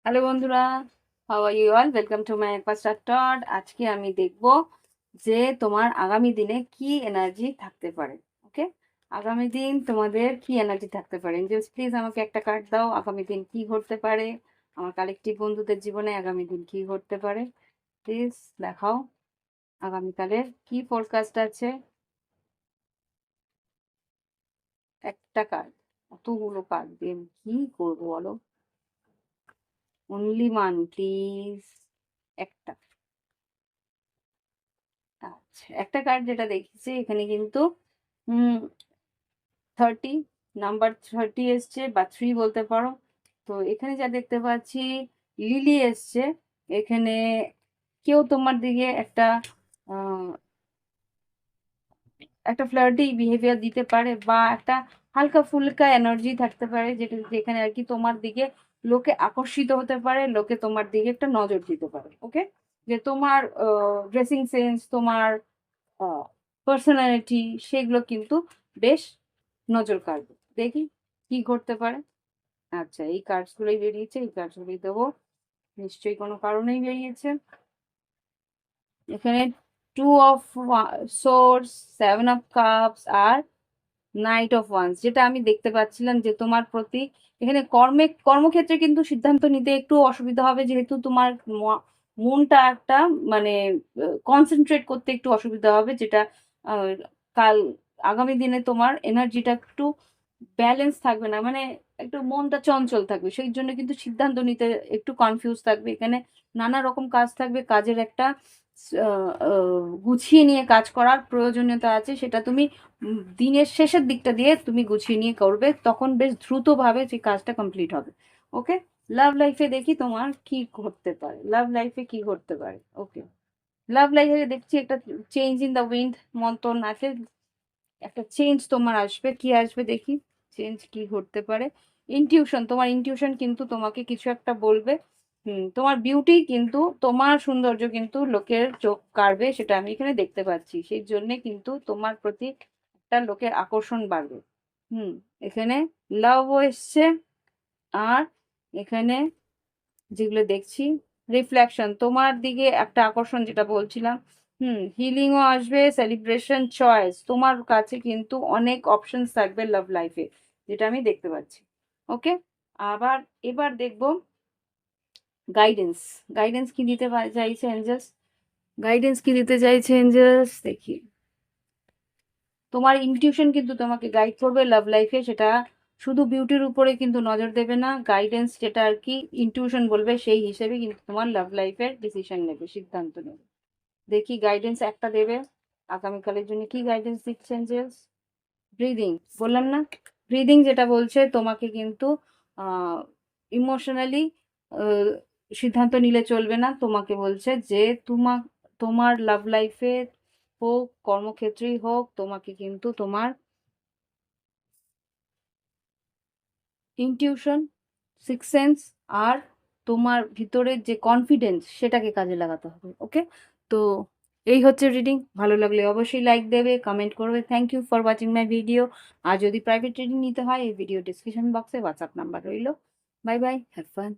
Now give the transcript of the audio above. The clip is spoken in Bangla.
হ্যালো বন্ধুরা, how are you all? Welcome to my একপাস্টার টড। আজকে আমি দেখব যে তোমার আগামী দিনে কি এনার্জি থাকতে পারে। ওকে, আগামী দিন তোমাদের কি এনার্জি থাকতে পারে। এঞ্জেলস প্লিজ আমাকে একটা কার্ড দাও। আগামী দিন কি ঘটতে পারে আমার কালেকটিভ বন্ধুদের জীবনে? আগামী দিন কি ঘটতে পারে প্লিজ দেখাও। আগামীকালের কি ফোরকাস্ট আছে? একটা কার্ড, অতগুলো কার্ড দিয়ে আমি কি করবো বলো? অনলি ওয়ান প্লিজ, একটা। আচ্ছা, একটা কার্ড যেটা দেখেছি এখানে কিন্তু 30, নাম্বার 30 এসছে বা 3 বলতে পারো। তো এখানে যা দেখতে পাচ্ছি লিলি এসছে। এখানে কেউ তোমার দিকে একটা আহ, একটা ফ্লার্টি বিহেভিয়ার দিতে পারে বা একটা হালকা ফুলকা এনার্জি থাকতে পারে, যেটা যেখানে আর কি তোমার দিকে লোকে আকর্ষিত হতে পারে, লোকে তোমার দিকে একটা নজর দিতে পারে। ওকে, যে তোমার ড্রেসিং সেন্স, তোমার পার্সোনালিটি, সেগুলো কিন্তু বেশ নজর কাড়বে। দেখি কি ঘটতে পারে। আচ্ছা, এই কার্ডসগুলোই বেরিয়েছে, এই কার্ডসগুলোই দেবো। নিশ্চয়ই কোনো কারণেই বেরিয়েছে। এখানে 2 অফ সোর্স, 7 অফ কাপস আর নাইট অফ ওয়ান্স, যেটা আমি দেখতে পাচ্ছিলাম যে তোমার প্রতি এখানে কর্মক্ষেত্রে কিন্তু সিদ্ধান্ত নিতে একটু অসুবিধা হবে, যেহেতু তোমার মনটা একটা মানে কনসেন্ট্রেট করতে একটু অসুবিধা হবে, যেটা আহ, কাল আগামী দিনে তোমার এনার্জিটা একটু ব্যালেন্স থাকবে না, মানে একটু মনটা চঞ্চল থাকবে, সেই জন্য কিন্তু সিদ্ধান্ত নিতে একটু কনফিউজ থাকবে। এখানে নানা রকম কাজ থাকবে, কাজের একটা গুছিয়ে নিয়ে কাজ করার প্রয়োজনীয়তা আছে, সেটা তুমি দিনের শেষের দিকটা দিয়ে তুমি গুছিয়ে নিয়ে করবে, তখন বেশ দ্রুতভাবে যে কাজটা কমপ্লিট হবে। ওকে, লাভ লাইফে দেখি তোমার কি ঘটতে পারে। লাভ লাইফে কি ঘটতে পারে? ওকে, লাভ লাইফে দেখছি একটা চেঞ্জ ইন দ্য উইন্ড মন্থন আছে, একটা চেঞ্জ তোমার আসবে। কি আসবে দেখি, চেঞ্জ কি ঘটতে পারে। ইনটিউশন, তোমার ইনটিউশন কিন্তু তোমাকে কিছু একটা বলবে। তোমার বিউটি কিন্তু, তোমার সৌন্দর্য কিন্তু লোকের চোখ কাড়বে, সেটা আমি এখানে দেখতে পাচ্ছি, সেই জন্য কিন্তু তোমার প্রতি একটা লোকের আকর্ষণ বাড়বে। হুম, এখানে লাভও এসছে। আর এখানে যেগুলো দেখছি রিফ্লেকশন, তোমার দিকে একটা আকর্ষণ, যেটা বলছিলাম। হিলিংও আসবে, সেলিব্রেশন, চয়েস, তোমার কাছে কিন্তু অনেক অপশনস থাকবে লাভ লাইফে, যেটা আমি দেখতে পাচ্ছি। ওকে, আবার এবার দেখব গাইডেন্স। গাইডেন্স কি দিতে চাইছে এঞ্জেলস? গাইডেন্স কি দিতে চাইছে এঞ্জেলস দেখি। তোমার ইনটিউশন কিন্তু তোমাকে গাইড করবে লাভ লাইফে, সেটা শুধু বিউটির উপরে কিন্তু নজর দেবে না। গাইডেন্স যেটা আর কি ইনটিউশন বলবে, সেই হিসেবে কিন্তু তোমার লাভ লাইফের ডিসিশন নেবে, সিদ্ধান্ত নেবে। দেখি গাইডেন্স একটা দেবে আগামীকালের জন্য। কি গাইডেন্স দিচ্ছেন জেলস? ব্রিদিং, বললাম না? ব্রিদিং যেটা বলছে তোমাকে কিন্তু ইমোশনালি সিদ্ধান্ত নিলে চলবে না। তোমাকে বলছে যে তোমার লাভ লাইফে হোক, কর্মক্ষেত্রেই হোক, তোমাকে কিন্তু তোমার ইনটিউশন, সিক্স সেন্স আর তোমার ভিতরের যে কনফিডেন্স, সেটাকে কাজে লাগাতে হবে। ওকে, তো এই হচ্ছে রিডিং। ভালো লাগলে অবশ্যই লাইক দেবে, কমেন্ট করবে। Thank you for watching my video. আর যদি প্রাইভেট রিডিং নিতে হয়, এই ভিডিও ডিসক্রিপশন বক্সে হোয়াটসঅ্যাপ নাম্বার রইল। Bye bye, have fun.